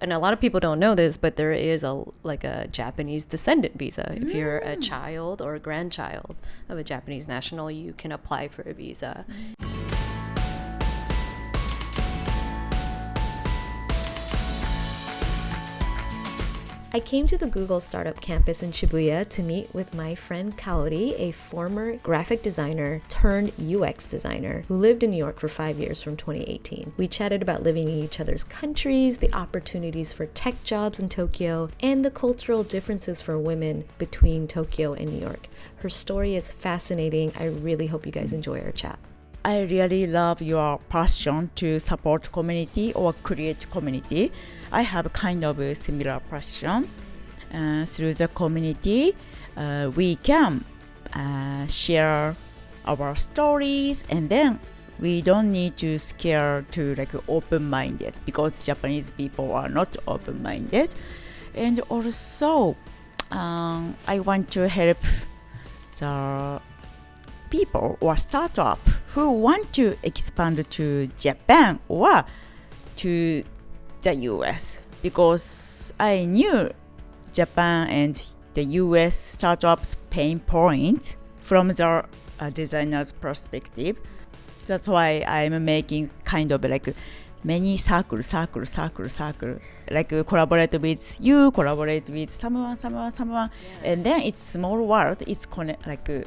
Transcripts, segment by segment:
And a lot of people don't know this, but there is a Japanese descendant visa. If you're a child or a grandchild of a Japanese national, you can apply for a visa. I came to the Google startup campus in Shibuya to meet with my friend Kaori, a former graphic designer turned UX designer who lived in New York for 5 years from 2018. We chatted about living in each other's countries, the opportunities for tech jobs in Tokyo, and the cultural differences for women between Tokyo and New York. Her story is fascinating. I really hope you guys enjoy our chat. I really love your passion to support community or create community. I have kind of a similar passion. Through the community, we can share our stories, and then we don't need to scare to like open-minded because Japanese people are not open-minded. And also, I want to help the people or startup who want to expand to Japan or to the US, because I knew Japan and the US startups pain point from the designer's perspective. That's why I'm making kind of like many circle, like collaborate with you, collaborate with someone, and then it's small world, it's connecting,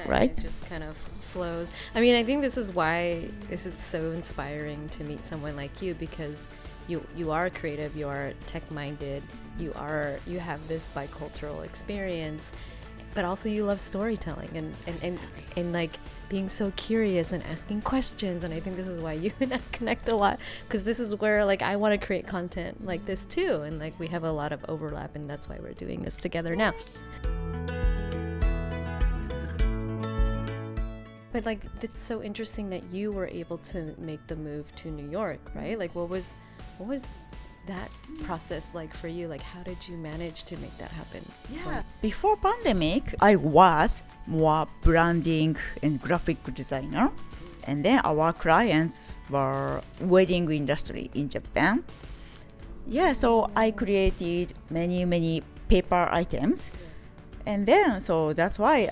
right? It just kind of flows. I mean, I think this is why this is so inspiring to meet someone like you, because you are creative, you are tech-minded, you have this bicultural experience, but also you love storytelling and like being so curious and asking questions. And I think this is why you and I connect a lot, because this is where like I want to create content like this too, and like we have a lot of overlap, and that's why we're doing this together now. But like, it's so interesting that you were able to make the move to New York, right? Like, what was that process like for you? Like, how did you manage to make that happen? Yeah. Before pandemic, I was more branding and graphic designer, and then our clients were wedding industry in Japan. Yeah, so I created many paper items, and then so that's why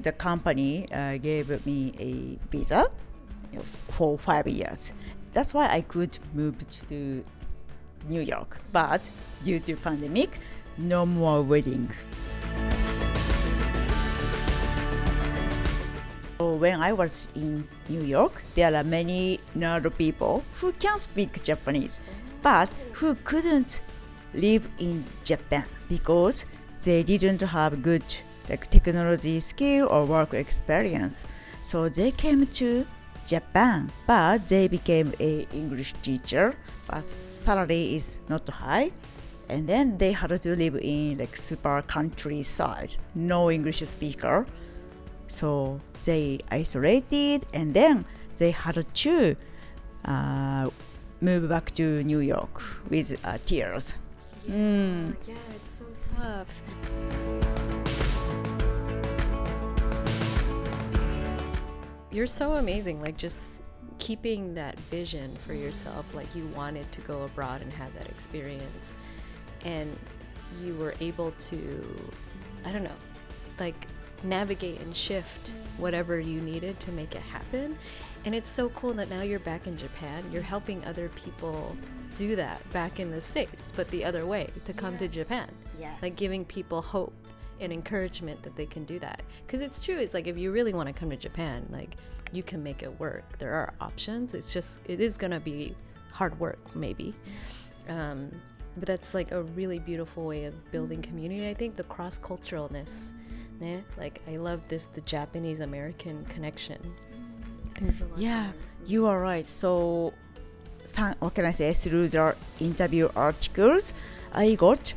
the company gave me a visa for 5 years. That's why I could move to New York. But due to pandemic, no more wedding. So when I was in New York, there are many nerd people who can speak Japanese, but who couldn't live in Japan because they didn't have good like technology skill or work experience. So they came to Japan, but they became a English teacher, but salary is not high. And then they had to live in like super countryside, no English speaker. So they isolated, and then they had to move back to New York with tears. Yeah, it's so tough. You're so amazing, like just keeping that vision for yourself, like you wanted to go abroad and have that experience, and you were able to, I don't know, like navigate and shift whatever you needed to make it happen. And it's so cool that now you're back in Japan, you're helping other people do that back in the States, but the other way, to come to Japan. Yes. Like giving people hope and encouragement that they can do that, because it's true. It's like if you really want to come to Japan, like you can make it work. There are options. It's just, it is gonna be hard work maybe, but that's like a really beautiful way of building community. I think the cross-culturalness, like I love this, the Japanese American connection. Yeah, you are right. So what can I say, through the interview articles, I got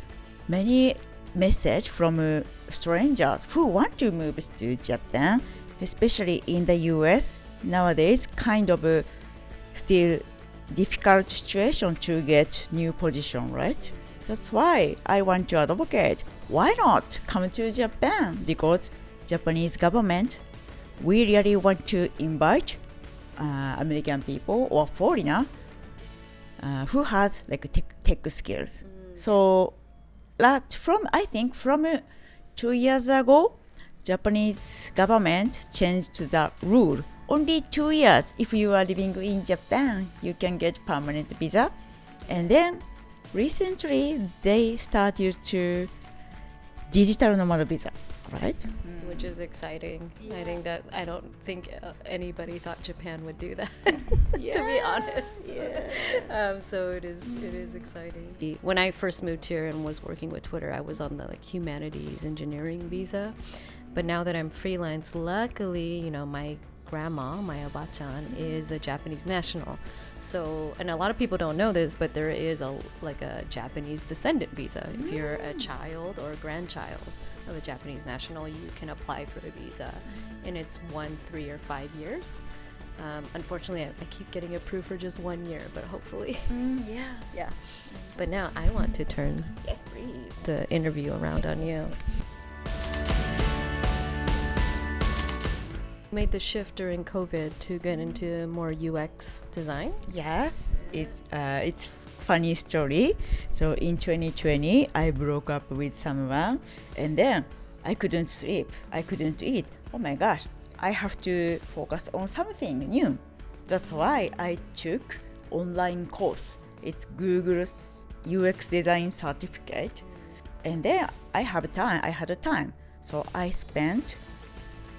many message from strangers who want to move to Japan, especially in the US. Nowadays, kind of still difficult situation to get new position, right? That's why I want to advocate. Why not come to Japan? Because Japanese government, we really want to invite American people or foreigner who has like tech skills. So that I think from 2 years ago, Japanese government changed the rule. Only 2 years if you are living in Japan, you can get permanent visa. And then recently they started to digital nomad visa, right? Which is exciting. Yeah. I don't think anybody thought Japan would do that, to be honest. Yeah. So it is exciting. When I first moved here and was working with Twitter, I was on the humanities engineering visa. But now that I'm freelance, luckily, my grandma, my Oba-chan, is a Japanese national. So, and a lot of people don't know this, but there is a Japanese descendant visa. If you're a child or a grandchild of a Japanese national, you can apply for a visa, and it's 1, 3, or 5 years. Unfortunately, I keep getting approved for just 1 year, but hopefully. Yeah. But now I want to turn the interview around on you. Made the shift during COVID to get into more UX design? Yes, it's funny story. So in 2020, I broke up with someone, and then I couldn't sleep, I couldn't eat. Oh my gosh, I have to focus on something new. That's why I took online course. It's Google's UX design certificate, and then I had time. So I spent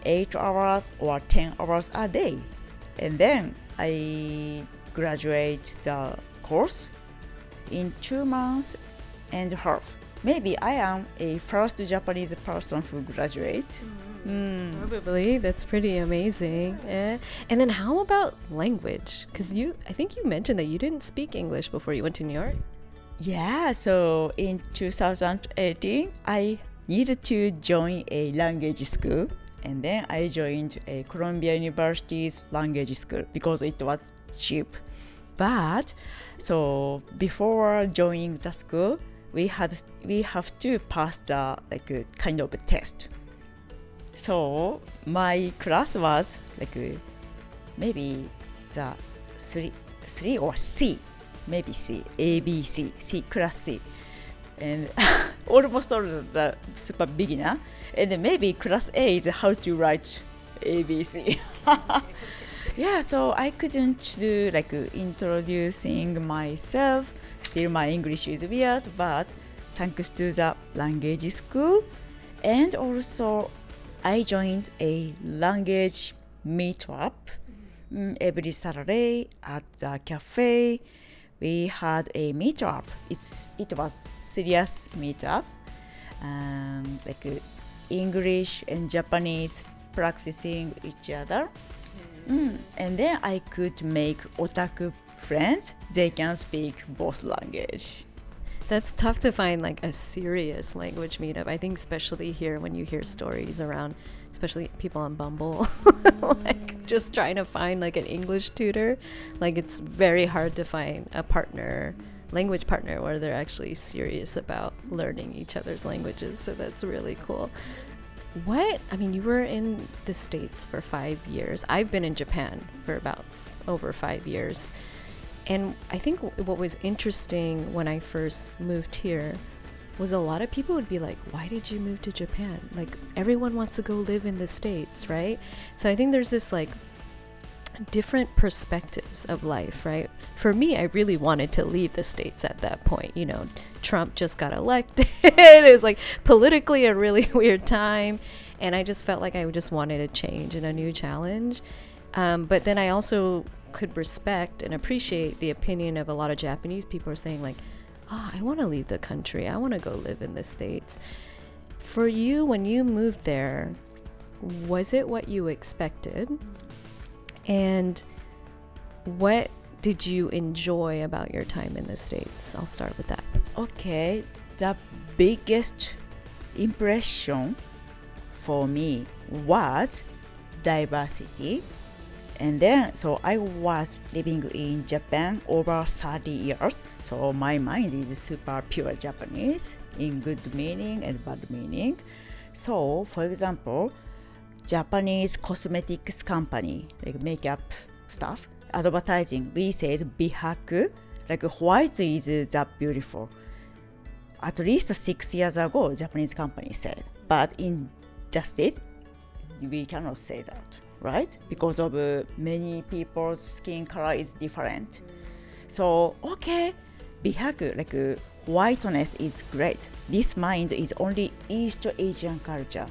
8 hours or 10 hours a day, and then I graduate the course in 2 months and a half. Maybe I am a first Japanese person who graduate. Probably. That's pretty amazing. And then how about language? Because I think you mentioned that you didn't speak English before you went to New York. Yeah, so in 2018 I needed to join a language school. And then I joined a Columbia University's language school because it was cheap. But so before joining the school, we have to pass the kind of a test. So my class was maybe the three or C, maybe C, A, B, C class C, and almost all of the super beginner. And then maybe class A is how to write ABC. Yeah, so I couldn't do introducing myself. Still my English is weird, but thanks to the language school. And also I joined a language meetup every Saturday at the cafe. We had a meetup. It was serious meetup. English and Japanese practicing each other. And then I could make otaku friends. They can speak both language. That's tough to find a serious language meetup. I think especially here when you hear stories around, especially people on Bumble, just trying to find an English tutor. It's very hard to find a language partner where they're actually serious about learning each other's languages. So that's really cool. You were in the States for 5 years. I've been in Japan for about over 5 years. And I think what was interesting when I first moved here was a lot of people would be like, why did you move to Japan? Everyone wants to go live in the States, right? So I think there's this different perspectives of life, right? For me, I really wanted to leave the States at that point. Trump just got elected. It was politically a really weird time, and I just felt like I just wanted a change and a new challenge. But then I also could respect and appreciate the opinion of a lot of Japanese people are saying I want to leave the country. I want to go live in the States. For you, when you moved there, was it what you expected? And what did you enjoy about your time in the States? I'll start with that. Okay, the biggest impression for me was diversity. And then, so I was living in Japan over 30 years. So my mind is super pure Japanese in good meaning and bad meaning. So, for example, Japanese cosmetics company, makeup stuff, advertising, we said bihaku, like white is that beautiful. At least 6 years ago, Japanese company said, but in the States, we cannot say that, right? Because of many people's skin color is different. So, okay, bihag, like whiteness is great. This mind is only East Asian culture.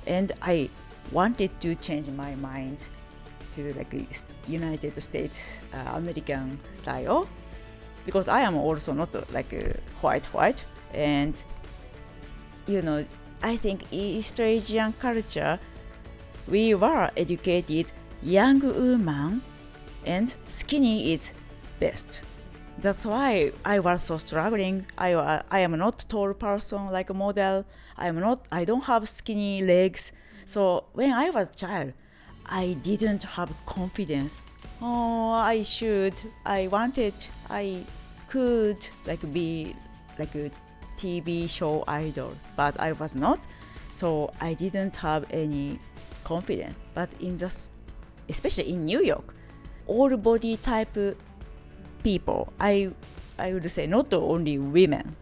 And I wanted to change my mind to like United States American style, because I am also not like white. And, you know, I think East Asian culture, we were educated young woman and skinny is best. That's why I was so struggling. I am not tall person like a model. I don't have skinny legs. So when I was a child, I didn't have confidence. Oh, I could like be like a TV show idol, but I was not. So I didn't have any confidence. But especially in New York, all body type people, I would say not only women,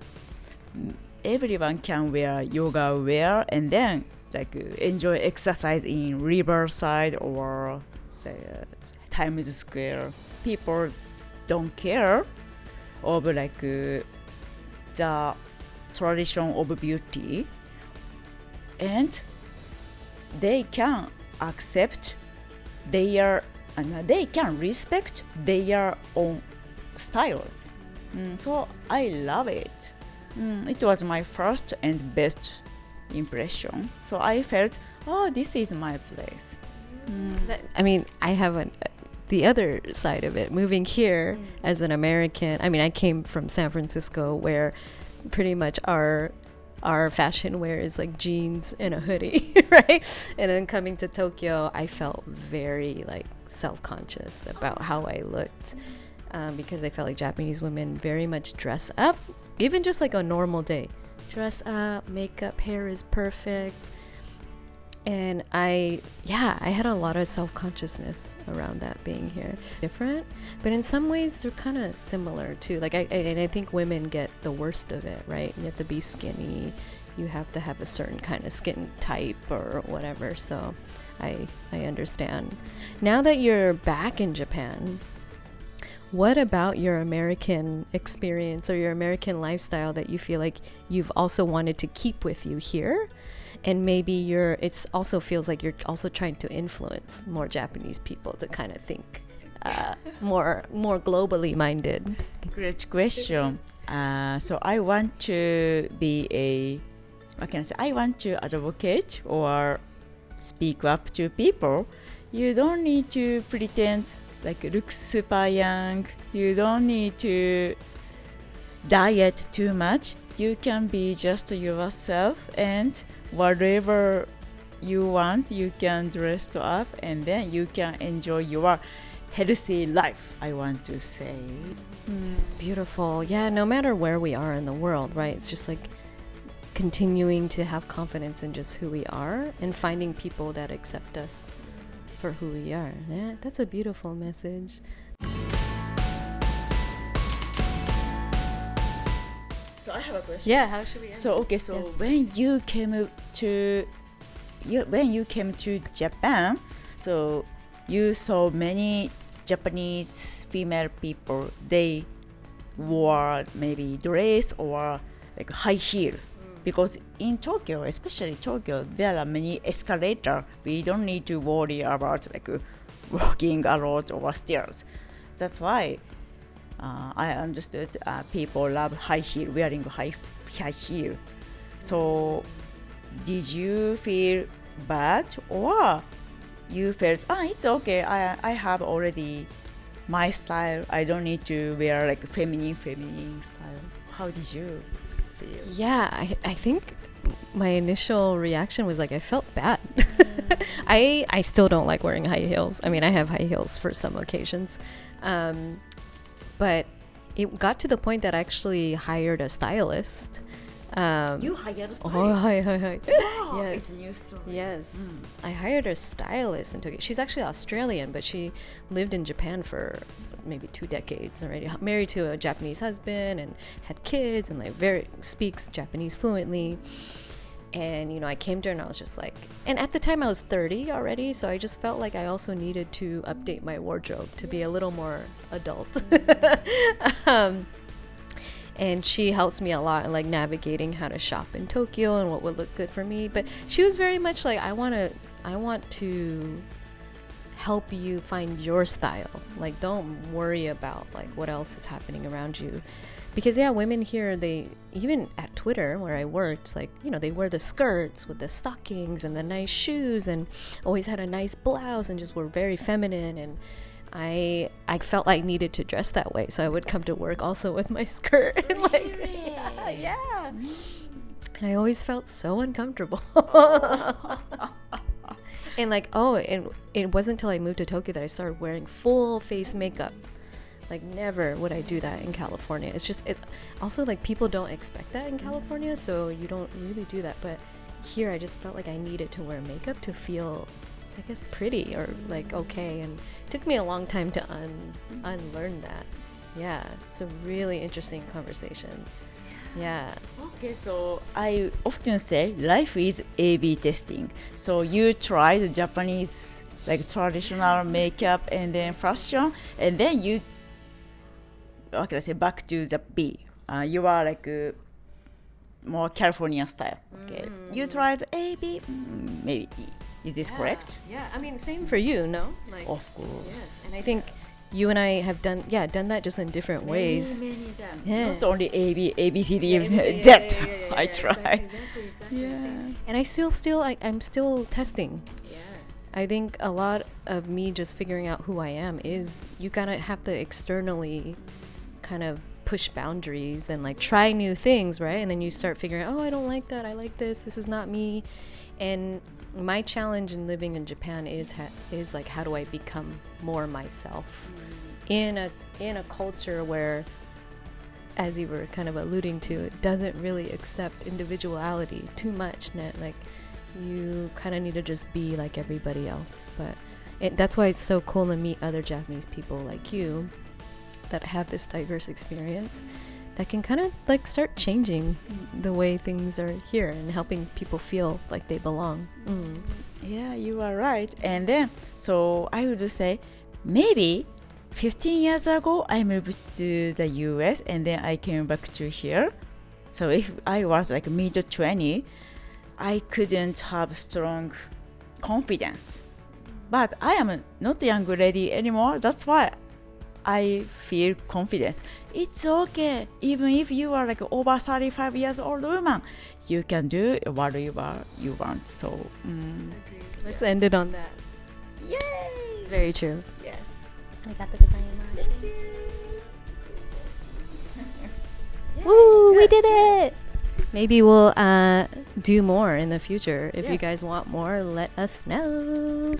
everyone can wear yoga wear and then like enjoy exercise in Riverside or Times Square. People don't care of like the tradition of beauty, and they can accept they can respect their own styles. So I love it. It was my first and best impression. So I felt, oh, this is my place. I have the other side of it. Moving here as an American, I came from San Francisco, where pretty much our fashion wear is like jeans and a hoodie, right? And then coming to Tokyo, I felt very like self-conscious about how I looked, because I felt like Japanese women very much dress up, even just like a normal day. Dress up, makeup, hair is perfect. And I had a lot of self-consciousness around that being here. Different, but in some ways they're kind of similar too. Like I think women get the worst of it, right? You have to be skinny, you have to have a certain kind of skin type or whatever. So I understand. Now that you're back in Japan, what about your American experience or your American lifestyle that you feel like you've also wanted to keep with you here? And maybe it also feels like you're also trying to influence more Japanese people to kind of think more globally minded. Great question. So I want to be I want to advocate or speak up to people. You don't need to pretend like look super young. You don't need to diet too much. You can be just yourself, and whatever you want, you can dress up, and then you can enjoy your healthy life, I want to say. It's beautiful. Yeah, no matter where we are in the world, right? It's just like continuing to have confidence in just who we are and finding people that accept us for who we are. Yeah, that's a beautiful message. So I have a question. Yeah, how should we end? So okay, so when you came to Japan, so you saw many Japanese female people. They wore maybe dress or like high heel, because in Tokyo, especially Tokyo, there are many escalators. We don't need to worry about like walking a lot or stairs. That's why I understood people love high heel, wearing high heel. So did you feel bad, or you felt, it's okay, I have already my style, I don't need to wear like feminine style? How did you feel? Yeah, I think my initial reaction was like I felt bad. I still don't like wearing high heels. I have high heels for some occasions. But it got to the point that I actually hired a stylist. You hired a stylist? Oh, hi. Wow, yes. It's a new story. Yes. I hired a stylist in Tokyo. She's actually Australian, but she lived in Japan for maybe 2 decades already, married to a Japanese husband and had kids, and like speaks Japanese fluently. And, you know, I came to her and I was just like, and at the time I was 30 already, so I just felt like I also needed to update my wardrobe to be a little more adult. And she helps me a lot in like navigating how to shop in Tokyo and what would look good for me. But she was very much like, I want to help you find your style. Like, don't worry about like what else is happening around you. Because yeah, women here, they, even at Twitter where I worked, like, you know, they wear the skirts with the stockings and the nice shoes and always had a nice blouse and just were very feminine. And I felt I needed to dress that way, so I would come to work also with my skirt. And like, yeah. And I always felt so uncomfortable. And like, it wasn't until I moved to Tokyo that I started wearing full face makeup. Like, never would I do that in California. It's also like people don't expect that in California, so you don't really do that. But here I just felt like I needed to wear makeup to feel, I guess, pretty or like okay. And it took me a long time to unlearn that. Yeah, it's a really interesting conversation. Yeah. Okay, so I often say life is A/B testing. So you try the Japanese like traditional makeup and then fashion, and then you, what can I say, back to the B. You are like more California style. Okay, you tried A, B, maybe E. Is this correct? Yeah, I mean, same for you, no? Like, of course. Yes. And I think you and I have done that just in different ways. Many times. Yeah. Not only A, B, A, B, C, D, Yeah, Z. yeah, I try. Exactly. Yeah. And I'm still testing. Yes. I think a lot of me just figuring out who I am is you gotta have to externally kind of push boundaries and like try new things, right? And then you start figuring out, oh, I don't like that, I like this is not me. And my challenge in living in Japan is like, how do I become more myself in a culture where, as you were kind of alluding to, it doesn't really accept individuality too much. Like, you kind of need to just be like everybody else. But that's why it's so cool to meet other Japanese people like you that have this diverse experience that can kind of like start changing the way things are here and helping people feel like they belong. Yeah, you are right. And then, so I would say maybe 15 years ago I moved to the US and then I came back to here. So if I was like mid-20, I couldn't have strong confidence. But I am not a young lady anymore. That's why I feel confidence. It's okay. Even if you are like over 35 years old woman, you can do whatever you want. So let's end it on that. Yay! It's very true. Yes. Woo, we did it! Maybe we'll do more in the future. If you Yes. guys want more, let us know.